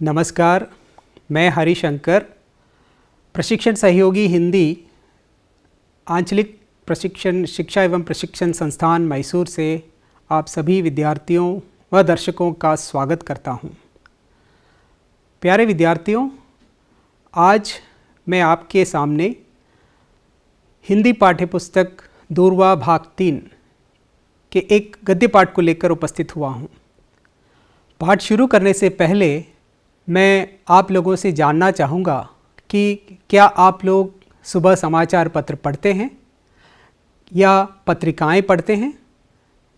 नमस्कार, मैं हरिशंकर, प्रशिक्षण सहयोगी हिंदी आंचलिक प्रशिक्षण शिक्षा एवं प्रशिक्षण संस्थान मैसूर से आप सभी विद्यार्थियों व दर्शकों का स्वागत करता हूं। प्यारे विद्यार्थियों, आज मैं आपके सामने हिंदी पाठ्यपुस्तक दूरवा भाग 3 के एक गद्य पाठ को लेकर उपस्थित हुआ हूं। पाठ शुरू करने से पहले मैं आप लोगों से जानना चाहूँगा कि क्या आप लोग सुबह समाचार पत्र पढ़ते हैं या पत्रिकाएं पढ़ते हैं?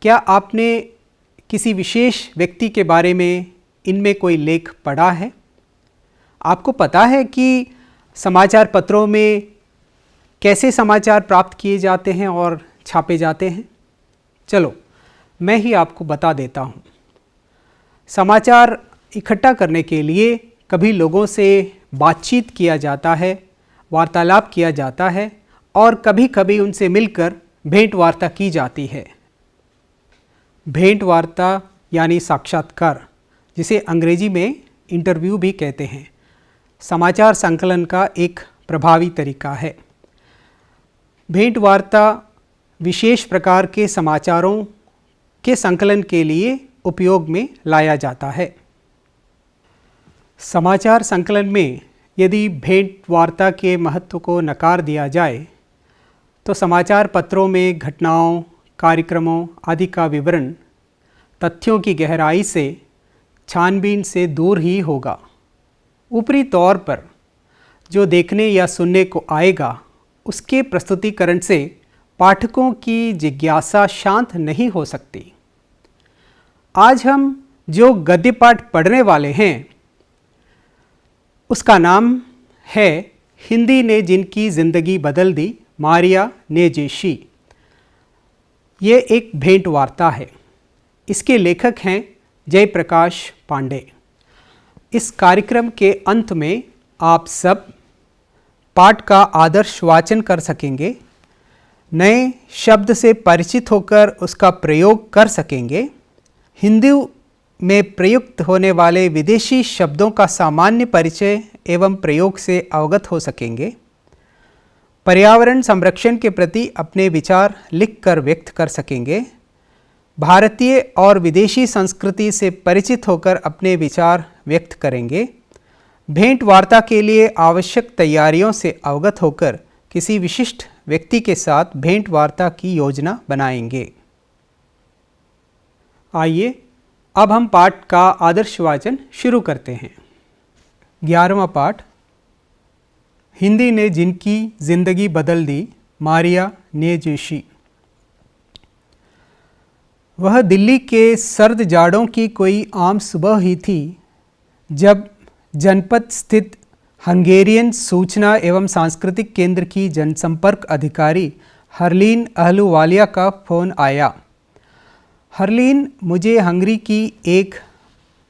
क्या आपने किसी विशेष व्यक्ति के बारे में इनमें कोई लेख पढ़ा है? आपको पता है कि समाचार पत्रों में कैसे समाचार प्राप्त किए जाते हैं और छापे जाते हैं? चलो, मैं ही आपको बता देता हूँ। समाचार इकट्ठा करने के लिए कभी लोगों से बातचीत किया जाता है, वार्तालाप किया जाता है और कभी कभी उनसे मिलकर भेंट वार्ता की जाती है। भेंट वार्ता यानी साक्षात्कार, जिसे अंग्रेजी में इंटरव्यू भी कहते हैं, समाचार संकलन का एक प्रभावी तरीका है। भेंट वार्ता विशेष प्रकार के समाचारों के संकलन के लिए उपयोग में लाया जाता है। समाचार संकलन में यदि भेंट वार्ता के महत्व को नकार दिया जाए तो समाचार पत्रों में घटनाओं, कार्यक्रमों आदि का विवरण तथ्यों की गहराई से, छानबीन से दूर ही होगा। ऊपरी तौर पर जो देखने या सुनने को आएगा उसके प्रस्तुतिकरण से पाठकों की जिज्ञासा शांत नहीं हो सकती। आज हम जो गद्य पाठ पढ़ने वाले हैं उसका नाम है हिंदी ने जिनकी ज़िंदगी बदल दी, मारिया नेजेशी। ये एक भेंट वार्ता है। इसके लेखक हैं जयप्रकाश पांडे। इस कार्यक्रम के अंत में आप सब पाठ का आदर्श वाचन कर सकेंगे, नए शब्द से परिचित होकर उसका प्रयोग कर सकेंगे, हिंदी में प्रयुक्त होने वाले विदेशी शब्दों का सामान्य परिचय एवं प्रयोग से अवगत हो सकेंगे, पर्यावरण संरक्षण के प्रति अपने विचार लिखकर व्यक्त कर सकेंगे, भारतीय और विदेशी संस्कृति से परिचित होकर अपने विचार व्यक्त करेंगे, भेंट वार्ता के लिए आवश्यक तैयारियों से अवगत होकर किसी विशिष्ट व्यक्ति के साथ भेंट वार्ता की योजना बनाएंगे। आइए अब हम पाठ का आदर्श वाचन शुरू करते हैं। 11वां पाठ, हिंदी ने जिनकी ज़िंदगी बदल दी, मारिया नेजेशी। वह दिल्ली के सर्द जाड़ों की कोई आम सुबह ही थी जब जनपद स्थित हंगेरियन सूचना एवं सांस्कृतिक केंद्र की जनसंपर्क अधिकारी हरलीन अहलूवालिया का फ़ोन आया। हरलीन मुझे हंगरी की एक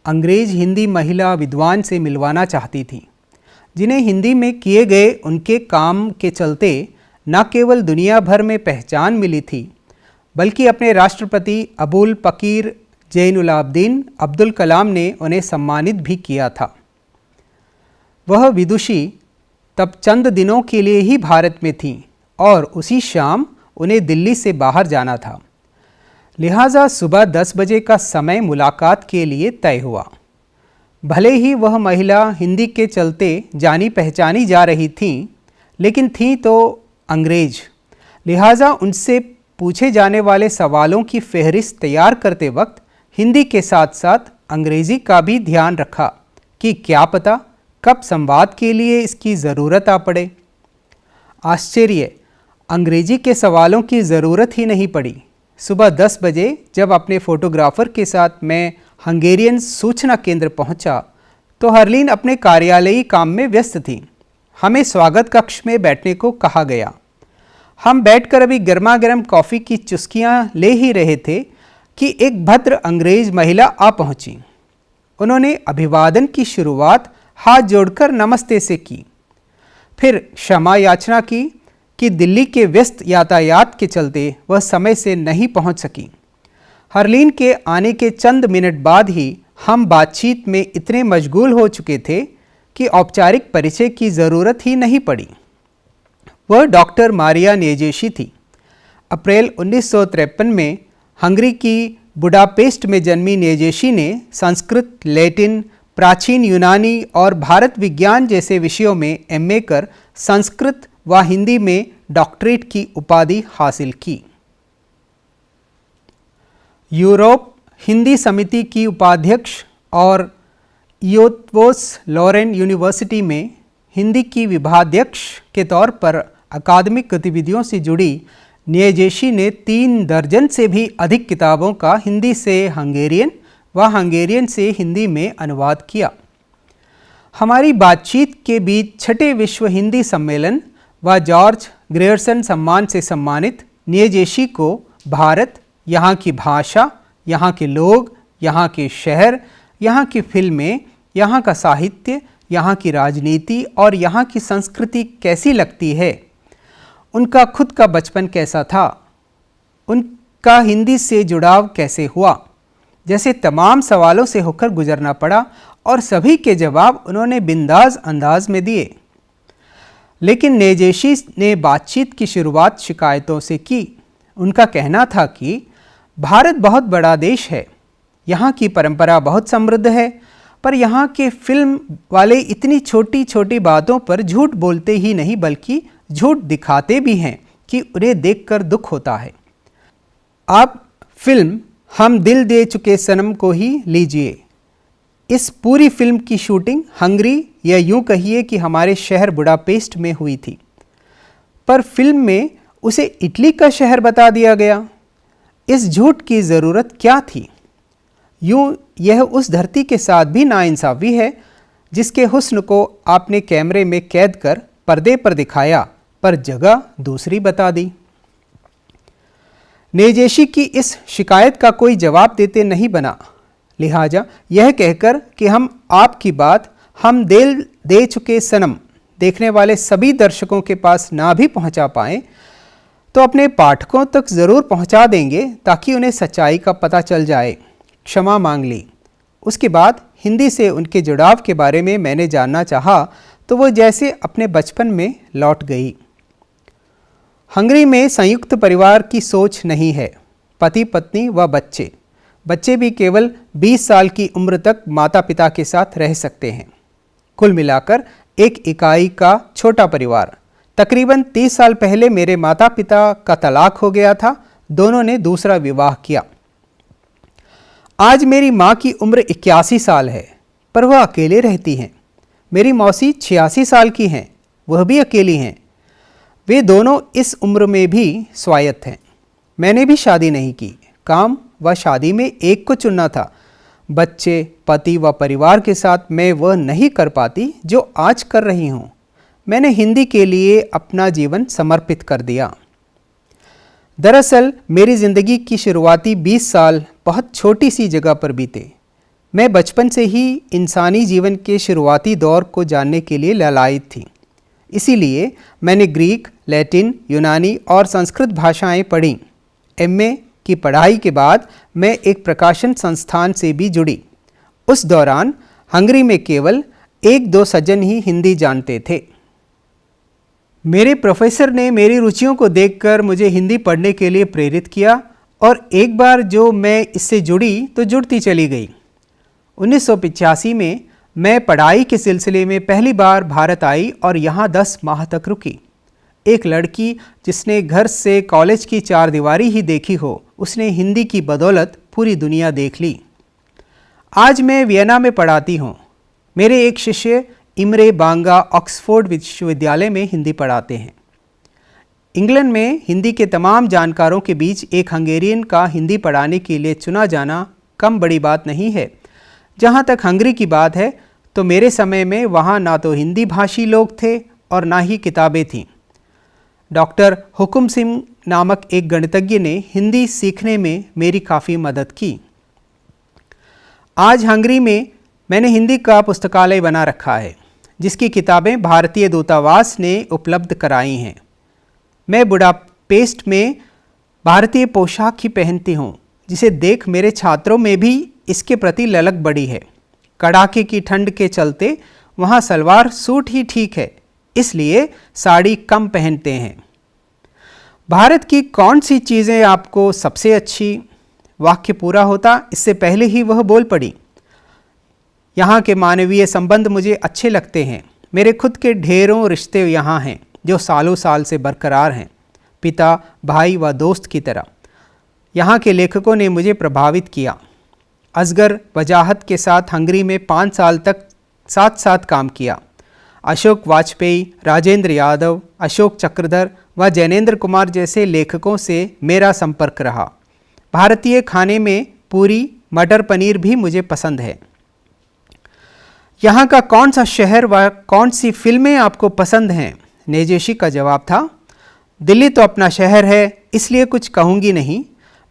अंग्रेज़ हिंदी महिला विद्वान से मिलवाना चाहती थी, जिन्हें हिंदी में किए गए उनके काम के चलते न केवल दुनिया भर में पहचान मिली थी, बल्कि अपने राष्ट्रपति अबुल पकीर जैनुलाब्दीन अब्दुल कलाम ने उन्हें सम्मानित भी किया था। वह विदुषी तब चंद दिनों के लिए ही भारत में थीं और उसी शाम उन्हें दिल्ली से बाहर जाना था। लिहाजा सुबह 10 बजे का समय मुलाकात के लिए तय हुआ। भले ही वह महिला हिंदी के चलते जानी पहचानी जा रही थीं, लेकिन थीं तो अंग्रेज। लिहाजा उनसे पूछे जाने वाले सवालों की फहरिस्त तैयार करते वक्त हिंदी के साथ साथ अंग्रेज़ी का भी ध्यान रखा कि क्या पता कब संवाद के लिए इसकी ज़रूरत आ पड़े। आश्चर्य, अंग्रेज़ी के सवालों की ज़रूरत ही नहीं पड़ी। सुबह 10 बजे जब अपने फ़ोटोग्राफ़र के साथ मैं हंगेरियन सूचना केंद्र पहुंचा, तो हरलीन अपने कार्यालयी काम में व्यस्त थी। हमें स्वागत कक्ष में बैठने को कहा गया। हम बैठकर अभी गर्मा गर्म कॉफ़ी की चुस्कियां ले ही रहे थे कि एक भद्र अंग्रेज़ महिला आ पहुंची। उन्होंने अभिवादन की शुरुआत हाथ जोड़कर नमस्ते से की, फिर क्षमा याचना की कि दिल्ली के व्यस्त यातायात के चलते वह समय से नहीं पहुंच सकी। हरलीन के आने के चंद मिनट बाद ही हम बातचीत में इतने मशगूल हो चुके थे कि औपचारिक परिचय की ज़रूरत ही नहीं पड़ी। वह डॉक्टर मारिया नेजेशी थी। अप्रैल 1953 में हंगरी की बुडापेस्ट में जन्मी नेजेशी ने संस्कृत, लैटिन, प्राचीन यूनानी और भारत विज्ञान जैसे विषयों में एमए कर संस्कृत व हिंदी में डॉक्टरेट की उपाधि हासिल की। यूरोप हिंदी समिति की उपाध्यक्ष और इयोत्वोस लॉरेन यूनिवर्सिटी में हिंदी की विभागाध्यक्ष के तौर पर अकादमिक गतिविधियों से जुड़ी नेजेशी ने 3 दर्जन से भी अधिक किताबों का हिंदी से हंगेरियन व हंगेरियन से हिंदी में अनुवाद किया। हमारी बातचीत के बीच छठे विश्व हिंदी सम्मेलन व जॉर्ज ग्रेयर्सन सम्मान से सम्मानित नेजेशी को भारत, यहाँ की भाषा, यहाँ के लोग, यहाँ के शहर, यहाँ की फिल्में, यहाँ का साहित्य, यहाँ की राजनीति और यहाँ की संस्कृति कैसी लगती है। उनका खुद का बचपन कैसा था, उनका हिंदी से जुड़ाव कैसे हुआ, जैसे तमाम सवालों से होकर गुजरना पड़ा और सभी के जवाब उन्होंने बिंदास अंदाज में दिए। लेकिन नेजेशी ने बातचीत की शुरुआत शिकायतों से की। उनका कहना था कि भारत बहुत बड़ा देश है, यहाँ की परंपरा बहुत समृद्ध है, पर यहाँ के फिल्म वाले इतनी छोटी छोटी बातों पर झूठ बोलते ही नहीं बल्कि झूठ दिखाते भी हैं कि उन्हें देखकर दुख होता है। आप फिल्म हम दिल दे चुके सनम को ही लीजिए। इस पूरी फिल्म की शूटिंग हंगरी या यूँ कहिए कि हमारे शहर बुडापेस्ट में हुई थी, पर फिल्म में उसे इटली का शहर बता दिया गया। इस झूठ की ज़रूरत क्या थी? यूँ यह उस धरती के साथ भी नाइंसाफ़ी है जिसके हुस्न को आपने कैमरे में कैद कर पर्दे पर दिखाया, पर जगह दूसरी बता दी। नेजेशी की इस शिकायत का कोई जवाब देते नहीं बना, लिहाजा यह कहकर कि हम आपकी बात हम दिल दे चुके सनम देखने वाले सभी दर्शकों के पास ना भी पहुंचा पाएं, तो अपने पाठकों तक ज़रूर पहुंचा देंगे ताकि उन्हें सच्चाई का पता चल जाए। क्षमा मांग ली। उसके बाद हिंदी से उनके जुड़ाव के बारे में मैंने जानना चाहा तो वो जैसे अपने बचपन में लौट गई। हंगरी में संयुक्त परिवार की सोच नहीं है। पति पत्नी व बच्चे, बच्चे भी केवल 20 साल की उम्र तक माता पिता के साथ रह सकते हैं। कुल मिलाकर एक इकाई का छोटा परिवार। तकरीबन 30 साल पहले मेरे माता पिता का तलाक हो गया था। दोनों ने दूसरा विवाह किया। आज मेरी माँ की उम्र 81 साल है, पर वह अकेले रहती हैं। मेरी मौसी 86 साल की हैं, वह भी अकेली हैं। वे दोनों इस उम्र में भी स्वायत्त हैं। मैंने भी शादी नहीं की। काम व शादी में एक को चुनना था। बच्चे, पति व परिवार के साथ मैं वह नहीं कर पाती जो आज कर रही हूँ। मैंने हिंदी के लिए अपना जीवन समर्पित कर दिया। दरअसल मेरी ज़िंदगी की शुरुआती 20 साल बहुत छोटी सी जगह पर बीते। मैं बचपन से ही इंसानी जीवन के शुरुआती दौर को जानने के लिए लालायित थी। इसीलिए मैंने ग्रीक, लैटिन, यूनानी और संस्कृत भाषाएं पढ़ीं। एमए की पढ़ाई के बाद मैं एक प्रकाशन संस्थान से भी जुड़ी। उस दौरान हंगरी में केवल 1-2 सज्जन ही हिंदी जानते थे। मेरे प्रोफेसर ने मेरी रुचियों को देखकर मुझे हिंदी पढ़ने के लिए प्रेरित किया और एक बार जो मैं इससे जुड़ी तो जुड़ती चली गई। 1985 में मैं पढ़ाई के सिलसिले में पहली बार भारत आई और यहाँ 10 माह तक रुकी। एक लड़की जिसने घर से कॉलेज की 4 दीवारी ही देखी हो, उसने हिंदी की बदौलत पूरी दुनिया देख ली। आज मैं वियना में पढ़ाती हूँ। मेरे एक शिष्य इमरे बांगा ऑक्सफोर्ड विश्वविद्यालय में हिंदी पढ़ाते हैं। इंग्लैंड में हिंदी के तमाम जानकारों के बीच एक हंगेरियन का हिंदी पढ़ाने के लिए चुना जाना कम बड़ी बात नहीं है। जहाँ तक हंगरी की बात है तो मेरे समय में वहाँ ना तो हिंदी भाषी लोग थे और ना ही किताबें थीं। डॉक्टर हुकुम सिंह नामक एक गणितज्ञ ने हिंदी सीखने में मेरी काफ़ी मदद की। आज हंगरी में मैंने हिंदी का पुस्तकालय बना रखा है जिसकी किताबें भारतीय दूतावास ने उपलब्ध कराई हैं। मैं बुडापेस्ट में भारतीय पोशाक ही पहनती हूँ जिसे देख मेरे छात्रों में भी इसके प्रति ललक बढ़ी है। कड़ाके की ठंड के चलते वहाँ सलवार सूट ही ठीक है, इसलिए साड़ी कम पहनते हैं। भारत की कौन सी चीज़ें आपको सबसे अच्छी? वाक्य पूरा होता इससे पहले ही वह बोल पड़ी, यहाँ के मानवीय संबंध मुझे अच्छे लगते हैं। मेरे खुद के ढेरों रिश्ते यहाँ हैं जो सालों साल से बरकरार हैं, पिता, भाई व दोस्त की तरह। यहाँ के लेखकों ने मुझे प्रभावित किया। असगर वजाहत के साथ हंगरी में 5 साल तक साथ साथ काम किया। अशोक वाजपेयी, राजेंद्र यादव, अशोक चक्रधर व जैनेन्द्र कुमार जैसे लेखकों से मेरा संपर्क रहा। भारतीय खाने में पूरी, मटर पनीर भी मुझे पसंद है। यहाँ का कौन सा शहर व कौन सी फिल्में आपको पसंद हैं? नेजेशी का जवाब था, दिल्ली तो अपना शहर है, इसलिए कुछ कहूँगी नहीं।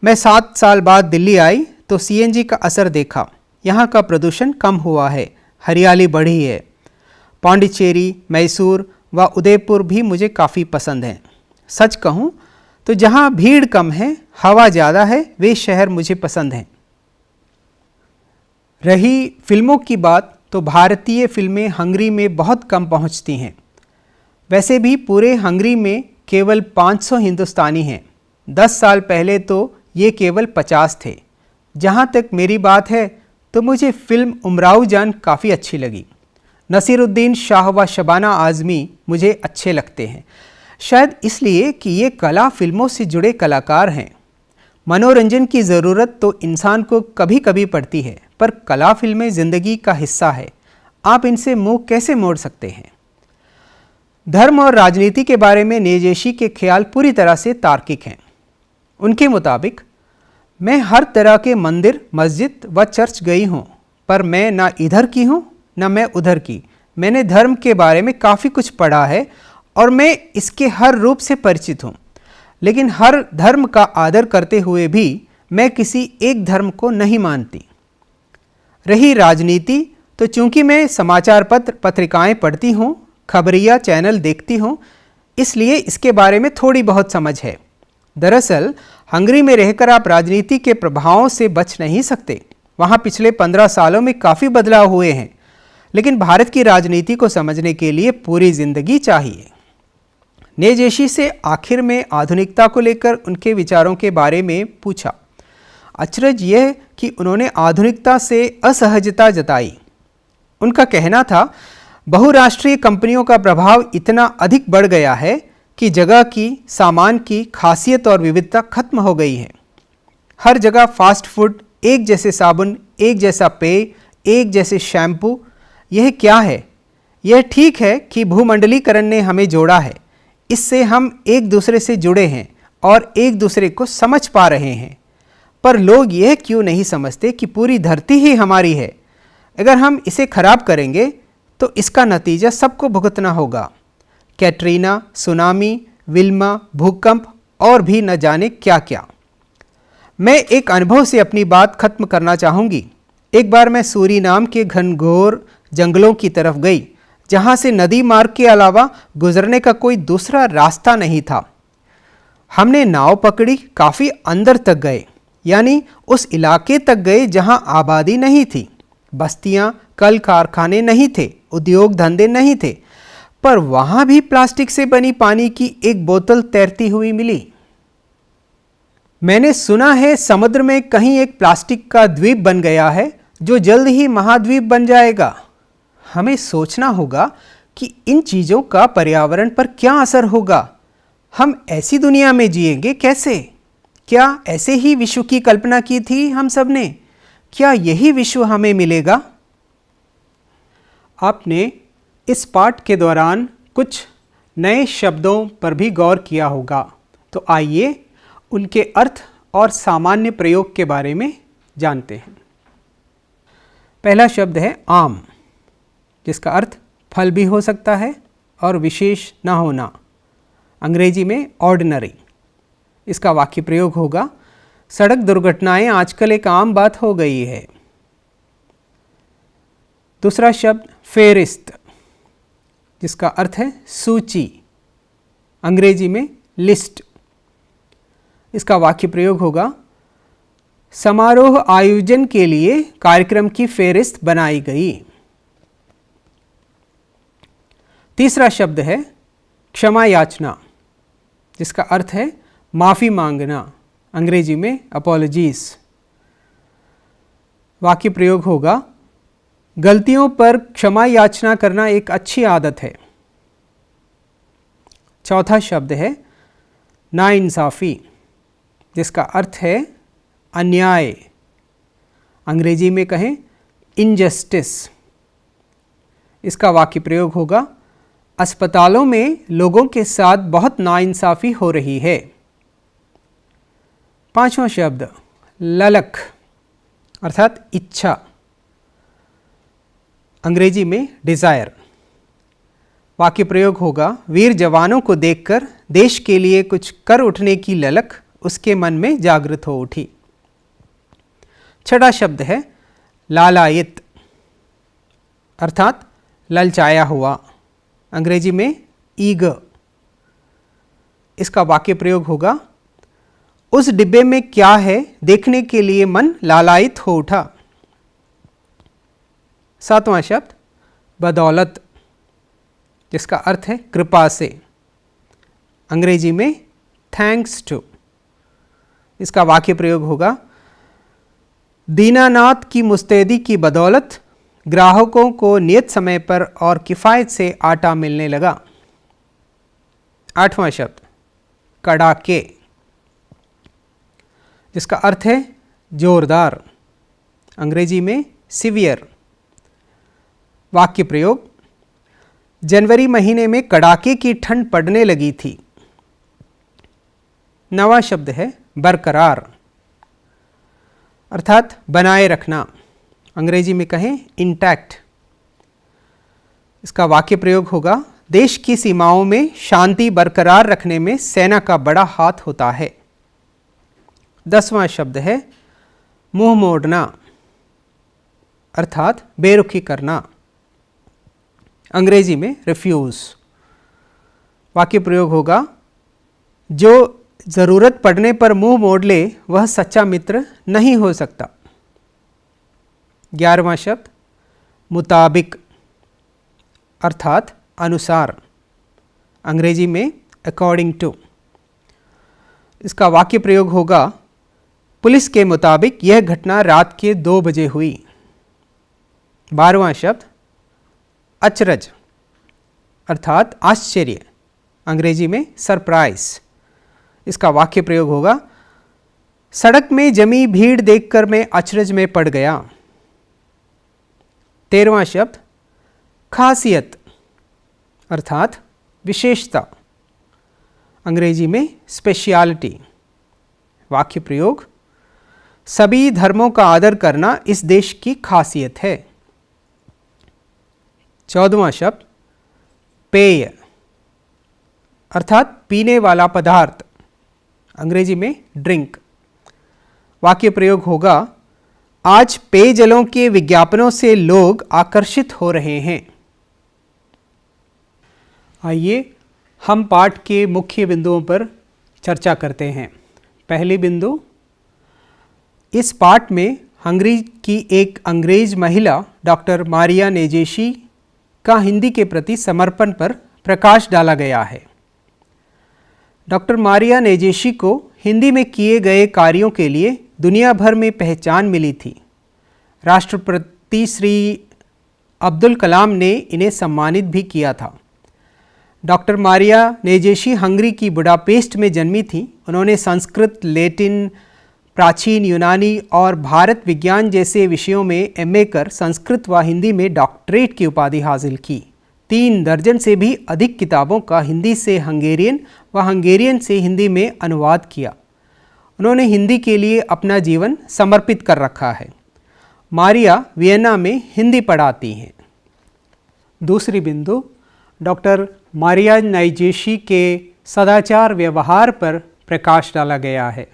मैं 7 साल बाद दिल्ली आई तो सीएनजी का असर देखा। यहाँ का प्रदूषण कम हुआ है, हरियाली बढ़ी है। पांडिचेरी, मैसूर व उदयपुर भी मुझे काफ़ी पसंद हैं। सच कहूँ तो जहाँ भीड़ कम है, हवा ज़्यादा है, वे शहर मुझे पसंद हैं। रही फिल्मों की बात तो भारतीय फिल्में हंगरी में बहुत कम पहुँचती हैं। वैसे भी पूरे हंगरी में केवल 500 हिंदुस्तानी हैं। 10 साल पहले तो ये केवल 50 थे। जहाँ तक मेरी बात है तो मुझे फिल्म उमराव जान काफ़ी अच्छी लगी। नसीरुद्दीन शाह व शबाना आज़मी मुझे अच्छे लगते हैं, शायद इसलिए कि ये कला फिल्मों से जुड़े कलाकार हैं। मनोरंजन की ज़रूरत तो इंसान को कभी कभी पड़ती है, पर कला फिल्में ज़िंदगी का हिस्सा है। आप इनसे मुंह कैसे मोड़ सकते हैं? धर्म और राजनीति के बारे में नेजेशी के ख्याल पूरी तरह से तार्किक हैं। उनके मुताबिक, मैं हर तरह के मंदिर, मस्जिद व चर्च गई हूँ, पर मैं ना इधर की हूँ न मैं उधर की। मैंने धर्म के बारे में काफ़ी कुछ पढ़ा है और मैं इसके हर रूप से परिचित हूँ, लेकिन हर धर्म का आदर करते हुए भी मैं किसी एक धर्म को नहीं मानती। रही राजनीति तो चूंकि मैं समाचार पत्र, पत्रिकाएं पढ़ती हूँ, खबरिया चैनल देखती हूँ, इसलिए इसके बारे में थोड़ी बहुत समझ है। दरअसल हंगरी में रहकर आप राजनीति के प्रभावों से बच नहीं सकते। वहाँ पिछले 15 सालों में काफ़ी बदलाव हुए हैं, लेकिन भारत की राजनीति को समझने के लिए पूरी जिंदगी चाहिए। नेजेशी से आखिर में आधुनिकता को लेकर उनके विचारों के बारे में पूछा। अचरज यह कि उन्होंने आधुनिकता से असहजता जताई। उनका कहना था, बहुराष्ट्रीय कंपनियों का प्रभाव इतना अधिक बढ़ गया है कि जगह की, सामान की खासियत और विविधता खत्म हो गई है। हर जगह फास्ट फूड, एक जैसे साबुन, एक जैसा पेय, एक जैसे शैम्पू। यह क्या है? यह ठीक है कि भूमंडलीकरण ने हमें जोड़ा है, इससे हम एक दूसरे से जुड़े हैं और एक दूसरे को समझ पा रहे हैं, पर लोग यह क्यों नहीं समझते कि पूरी धरती ही हमारी है। अगर हम इसे खराब करेंगे तो इसका नतीजा सबको भुगतना होगा। कैटरीना, सुनामी, विल्मा, भूकंप और भी न जाने क्या क्या। मैं एक अनुभव से अपनी बात खत्म करना चाहूँगी। एक बार मैं सूरीनाम के घनघोर जंगलों की तरफ गई, जहाँ से नदी मार्ग के अलावा गुजरने का कोई दूसरा रास्ता नहीं था। हमने नाव पकड़ी, काफ़ी अंदर तक गए, यानी उस इलाके तक गए जहाँ आबादी नहीं थी। बस्तियाँ, कल कारखाने नहीं थे, उद्योग धंधे नहीं थे, पर वहाँ भी प्लास्टिक से बनी पानी की एक बोतल तैरती हुई मिली। मैंने सुना है समुद्र में कहीं एक प्लास्टिक का द्वीप बन गया है जो जल्द ही महाद्वीप बन जाएगा। हमें सोचना होगा कि इन चीज़ों का पर्यावरण पर क्या असर होगा। हम ऐसी दुनिया में जिएंगे कैसे? क्या ऐसे ही विश्व की कल्पना की थी हम सब ने? क्या यही विश्व हमें मिलेगा? आपने इस पाठ के दौरान कुछ नए शब्दों पर भी गौर किया होगा, तो आइए उनके अर्थ और सामान्य प्रयोग के बारे में जानते हैं। पहला शब्द है आम, जिसका अर्थ फल भी हो सकता है और विशेष ना होना। अंग्रेजी में ऑर्डिनरी। इसका वाक्य प्रयोग होगा, सड़क दुर्घटनाएं आजकल एक आम बात हो गई है। दूसरा शब्द फेरिस्त, जिसका अर्थ है सूची। अंग्रेजी में लिस्ट। इसका वाक्य प्रयोग होगा, समारोह आयोजन के लिए कार्यक्रम की फेहरिस्त बनाई गई। तीसरा शब्द है क्षमा याचना, जिसका अर्थ है माफ़ी मांगना, अंग्रेजी में अपॉलजीज। वाक्य प्रयोग होगा, गलतियों पर क्षमा याचना करना एक अच्छी आदत है। चौथा शब्द है नाइंसाफ़ी, जिसका अर्थ है अन्याय, अंग्रेजी में कहें इनजस्टिस। इसका वाक्य प्रयोग होगा, अस्पतालों में लोगों के साथ बहुत नाइंसाफ़ी हो रही है। पांचवा शब्द ललक अर्थात इच्छा, अंग्रेजी में डिज़ायर। वाक्य प्रयोग होगा, वीर जवानों को देखकर देश के लिए कुछ कर उठने की ललक उसके मन में जागृत हो उठी। छठा शब्द है लालायित अर्थात ललचाया हुआ, अंग्रेजी में ईगर। इसका वाक्य प्रयोग होगा, उस डिब्बे में क्या है देखने के लिए मन लालायित हो उठा। सातवां शब्द बदौलत, जिसका अर्थ है कृपा से, अंग्रेजी में थैंक्स टू। इसका वाक्य प्रयोग होगा, दीनानाथ की मुस्तैदी की बदौलत ग्राहकों को नियत समय पर और किफ़ायत से आटा मिलने लगा। आठवां शब्द कड़ाके, जिसका अर्थ है जोरदार, अंग्रेजी में सीवियर। वाक्य प्रयोग, जनवरी महीने में कड़ाके की ठंड पड़ने लगी थी। नवा शब्द है बरकरार अर्थात बनाए रखना, अंग्रेजी में कहें इंटैक्ट। इसका वाक्य प्रयोग होगा, देश की सीमाओं में शांति बरकरार रखने में सेना का बड़ा हाथ होता है। 10वां शब्द है मुंह मोड़ना अर्थात बेरुखी करना, अंग्रेजी में रिफ्यूज़। वाक्य प्रयोग होगा, जो ज़रूरत पड़ने पर मुंह मोड़ ले वह सच्चा मित्र नहीं हो सकता। 11वां शब्द मुताबिक अर्थात अनुसार, अंग्रेजी में अकॉर्डिंग टू। इसका वाक्य प्रयोग होगा, पुलिस के मुताबिक यह घटना रात के 2 बजे हुई। 12वां शब्द अचरज अर्थात आश्चर्य, अंग्रेजी में सरप्राइज। इसका वाक्य प्रयोग होगा, सड़क में जमी भीड़ देखकर मैं अचरज में पड़ गया। 13वां शब्द खासियत अर्थात विशेषता, अंग्रेजी में स्पेशलिटी। वाक्य प्रयोग, सभी धर्मों का आदर करना इस देश की खासियत है। 14वां शब्द पेय अर्थात पीने वाला पदार्थ, अंग्रेजी में ड्रिंक। वाक्य प्रयोग होगा, आज पेयजलों के विज्ञापनों से लोग आकर्षित हो रहे हैं। आइए हम पाठ के मुख्य बिंदुओं पर चर्चा करते हैं। पहली बिंदु, इस पाठ में हंगरी की एक अंग्रेज महिला डॉक्टर मारिया नेजेशी का हिंदी के प्रति समर्पण पर प्रकाश डाला गया है। डॉक्टर मारिया नेजेशी को हिंदी में किए गए कार्यों के लिए दुनिया भर में पहचान मिली थी। राष्ट्रपति श्री अब्दुल कलाम ने इन्हें सम्मानित भी किया था। डॉक्टर मारिया नेजेशी हंगरी की बुडापेस्ट में जन्मी थी। उन्होंने संस्कृत, लैटिन, प्राचीन यूनानी और भारत विज्ञान जैसे विषयों में एमए कर संस्कृत व हिंदी में डॉक्टरेट की उपाधि हासिल की। 3 दर्जन से भी अधिक किताबों का हिंदी से हंगेरियन व हंगेरियन से हिंदी में अनुवाद किया। उन्होंने हिंदी के लिए अपना जीवन समर्पित कर रखा है। मारिया वियना में हिंदी पढ़ाती हैं। दूसरी बिंदु, डॉक्टर मारिया नेजेशी के सदाचार व्यवहार पर प्रकाश डाला गया है।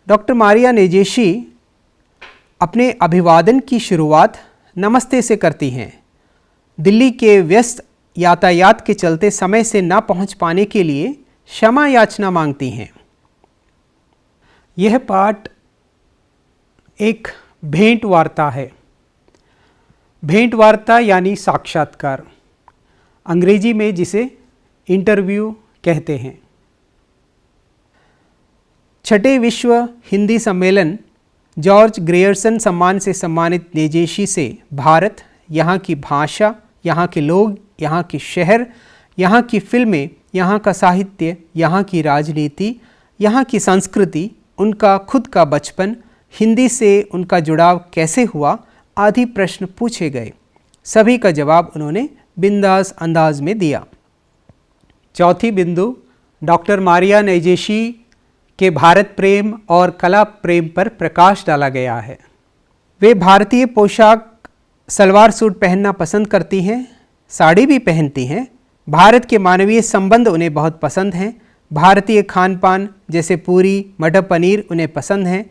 डॉक्टर मारिया नेजेशी अपने अभिवादन की शुरुआत नमस्ते से करती हैं। दिल्ली के व्यस्त यातायात के चलते समय से न पहुंच पाने के लिए क्षमा याचना मांगती हैं। यह पाठ एक भेंट वार्ता है। भेंट वार्ता यानी साक्षात्कार, अंग्रेजी में जिसे इंटरव्यू कहते हैं। छठे विश्व हिंदी सम्मेलन जॉर्ज ग्रेयर्सन सम्मान से सम्मानित नेजेशी से भारत, यहाँ की भाषा, यहाँ के लोग, यहाँ के शहर, यहाँ की फिल्में, यहाँ का साहित्य, यहाँ की राजनीति, यहाँ की संस्कृति, उनका खुद का बचपन, हिंदी से उनका जुड़ाव कैसे हुआ आदि प्रश्न पूछे गए। सभी का जवाब उन्होंने बिंदास अंदाज में दिया। चौथी बिंदु डॉक्टर मारिया नैजेशी के भारत प्रेम और कला प्रेम पर प्रकाश डाला गया है। वे भारतीय पोशाक सलवार सूट पहनना पसंद करती हैं, साड़ी भी पहनती हैं। भारत के मानवीय संबंध उन्हें बहुत पसंद हैं। भारतीय खान पान जैसे पूरी, मटर पनीर उन्हें पसंद हैं।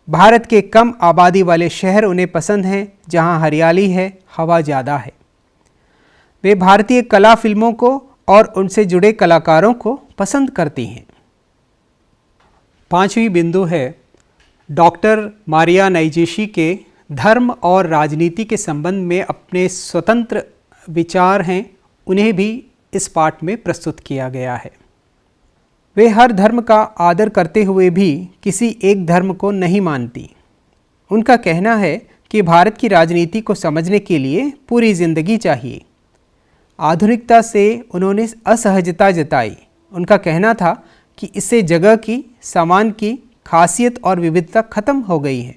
भारत के कम आबादी वाले शहर उन्हें पसंद हैं जहां हरियाली है, हवा ज़्यादा है। वे भारतीय कला फिल्मों को और उनसे जुड़े कलाकारों को पसंद करती हैं। पांचवी बिंदु है डॉक्टर मारिया नैजेशी के धर्म और राजनीति के संबंध में अपने स्वतंत्र विचार हैं, उन्हें भी इस पाठ में प्रस्तुत किया गया है। वे हर धर्म का आदर करते हुए भी किसी एक धर्म को नहीं मानती। उनका कहना है कि भारत की राजनीति को समझने के लिए पूरी जिंदगी चाहिए। आधुनिकता से उन्होंने असहजता जताई। उनका कहना था कि इससे जगह की, सामान की खासियत और विविधता खत्म हो गई है,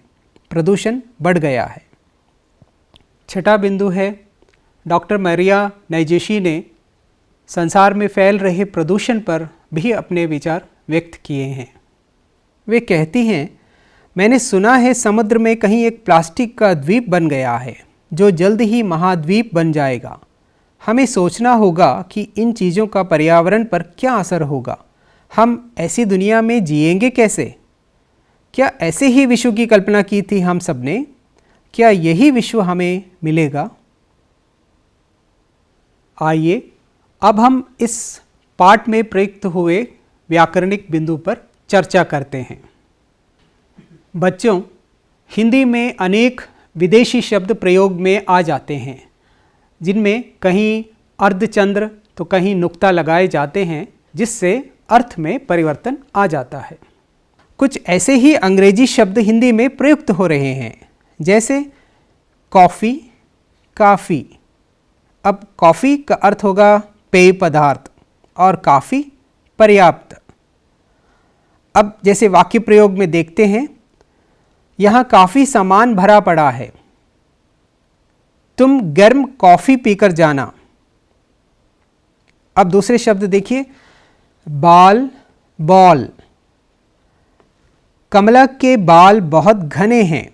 प्रदूषण बढ़ गया है। छठा बिंदु है डॉक्टर मारिया नैजेशी ने संसार में फैल रहे प्रदूषण पर भी अपने विचार व्यक्त किए हैं। वे कहती हैं, मैंने सुना है समुद्र में कहीं एक प्लास्टिक का द्वीप बन गया है जो जल्द ही महाद्वीप बन जाएगा। हमें सोचना होगा कि इन चीज़ों का पर्यावरण पर क्या असर होगा। हम ऐसी दुनिया में जिएंगे कैसे? क्या ऐसे ही विश्व की कल्पना की थी हम सब ने? क्या यही विश्व हमें मिलेगा? आइए अब हम इस पाठ में प्रयुक्त हुए व्याकरणिक बिंदु पर चर्चा करते हैं। बच्चों, हिंदी में अनेक विदेशी शब्द प्रयोग में आ जाते हैं, जिनमें कहीं अर्धचंद्र तो कहीं नुक्ता लगाए जाते हैं, जिससे अर्थ में परिवर्तन आ जाता है। कुछ ऐसे ही अंग्रेजी शब्द हिंदी में प्रयुक्त हो रहे हैं, जैसे कॉफ़ी, काफ़ी। अब कॉफ़ी का अर्थ होगा पेय पदार्थ और काफ़ी पर्याप्त। अब जैसे वाक्य प्रयोग में देखते हैं, यहाँ काफ़ी सामान भरा पड़ा है, तुम गर्म कॉफ़ी पीकर जाना। अब दूसरे शब्द देखिए, बाल, बॉल। कमला के बाल बहुत घने हैं,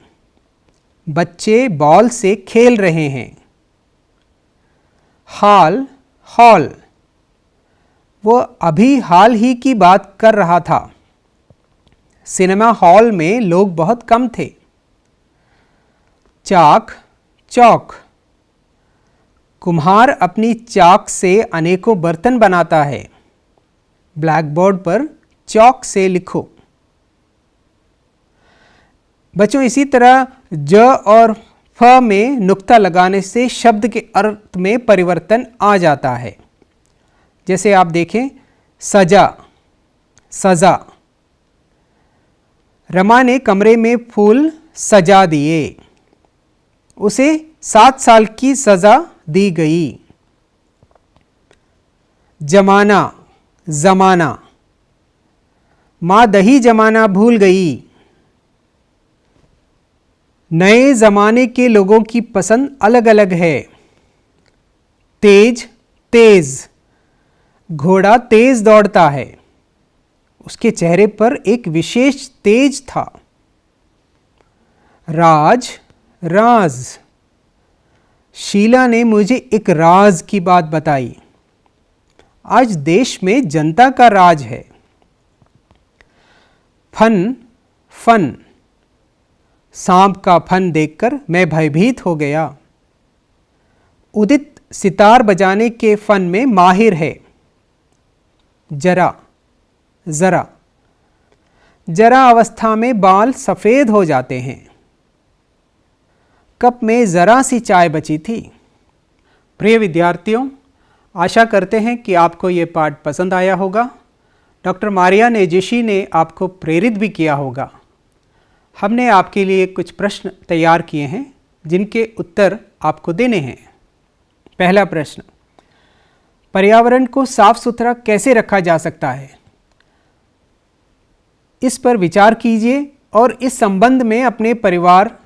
बच्चे बॉल से खेल रहे हैं। हाल, हॉल। वो अभी हाल ही की बात कर रहा था। सिनेमा हॉल में लोग बहुत कम थे। चाक, चौक। कुम्हार अपनी चाक से अनेकों बर्तन बनाता है। ब्लैक बोर्ड पर चौक से लिखो। बच्चों, इसी तरह ज और फ में नुक्ता लगाने से शब्द के अर्थ में परिवर्तन आ जाता है। जैसे आप देखें, सजा, सजा। रमा ने कमरे में फूल सजा दिए, उसे 7 साल की सजा दी गई। जमाना, जमाना। माँ दही जमाना भूल गई। नए जमाने के लोगों की पसंद अलग अलग है। तेज, तेज। घोड़ा तेज दौड़ता है, उसके चेहरे पर एक विशेष तेज था। राज, राज। शीला ने मुझे एक राज की बात बताई। आज देश में जनता का राज है। फन, फन। सांप का फन देखकर मैं भयभीत हो गया। उदित सितार बजाने के फन में माहिर है। जरा, जरा। जरा अवस्था में बाल सफ़ेद हो जाते हैं। कप में ज़रा सी चाय बची थी। प्रिय विद्यार्थियों, आशा करते हैं कि आपको ये पाठ पसंद आया होगा। डॉक्टर मारिया नेजेशी ने आपको प्रेरित भी किया होगा। हमने आपके लिए कुछ प्रश्न तैयार किए हैं जिनके उत्तर आपको देने हैं। पहला प्रश्न, पर्यावरण को साफ सुथरा कैसे रखा जा सकता है? इस पर विचार कीजिए और इस संबंध में अपने परिवार,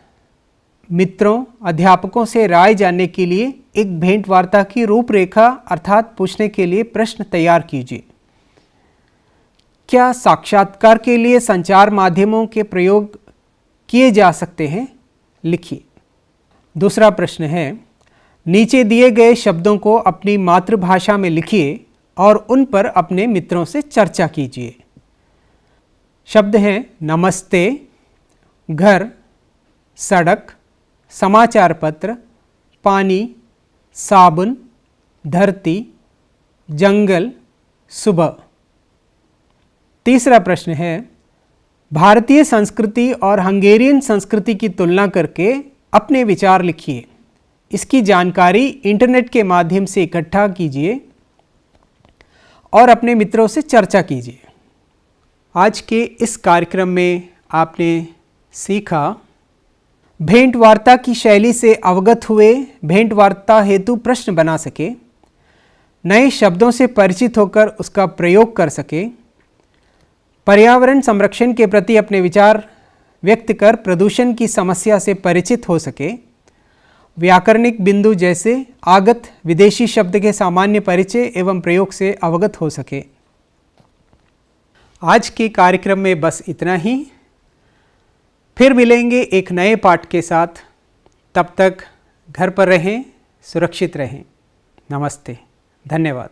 मित्रों, अध्यापकों से राय जानने के लिए एक भेंट वार्ता की रूपरेखा अर्थात पूछने के लिए प्रश्न तैयार कीजिए। क्या साक्षात्कार के लिए संचार माध्यमों के प्रयोग किए जा सकते हैं? लिखिए। दूसरा प्रश्न है, नीचे दिए गए शब्दों को अपनी मातृभाषा में लिखिए और उन पर अपने मित्रों से चर्चा कीजिए। शब्द हैं नमस्ते, घर, सड़क, समाचार पत्र, पानी, साबुन, धरती, जंगल, सुबह। तीसरा प्रश्न है, भारतीय संस्कृति और हंगेरियन संस्कृति की तुलना करके अपने विचार लिखिए। इसकी जानकारी इंटरनेट के माध्यम से इकट्ठा कीजिए और अपने मित्रों से चर्चा कीजिए। आज के इस कार्यक्रम में आपने सीखा, भेंट वार्ता की शैली से अवगत हुए, भेंट वार्ता हेतु प्रश्न बना सके, नए शब्दों से परिचित होकर उसका प्रयोग कर सके, पर्यावरण संरक्षण के प्रति अपने विचार व्यक्त कर प्रदूषण की समस्या से परिचित हो सके, व्याकरणिक बिंदु जैसे आगत विदेशी शब्द के सामान्य परिचय एवं प्रयोग से अवगत हो सके। आज के कार्यक्रम में बस इतना ही। फिर मिलेंगे एक नए पाठ के साथ। तब तक घर पर रहें, सुरक्षित रहें। नमस्ते, धन्यवाद।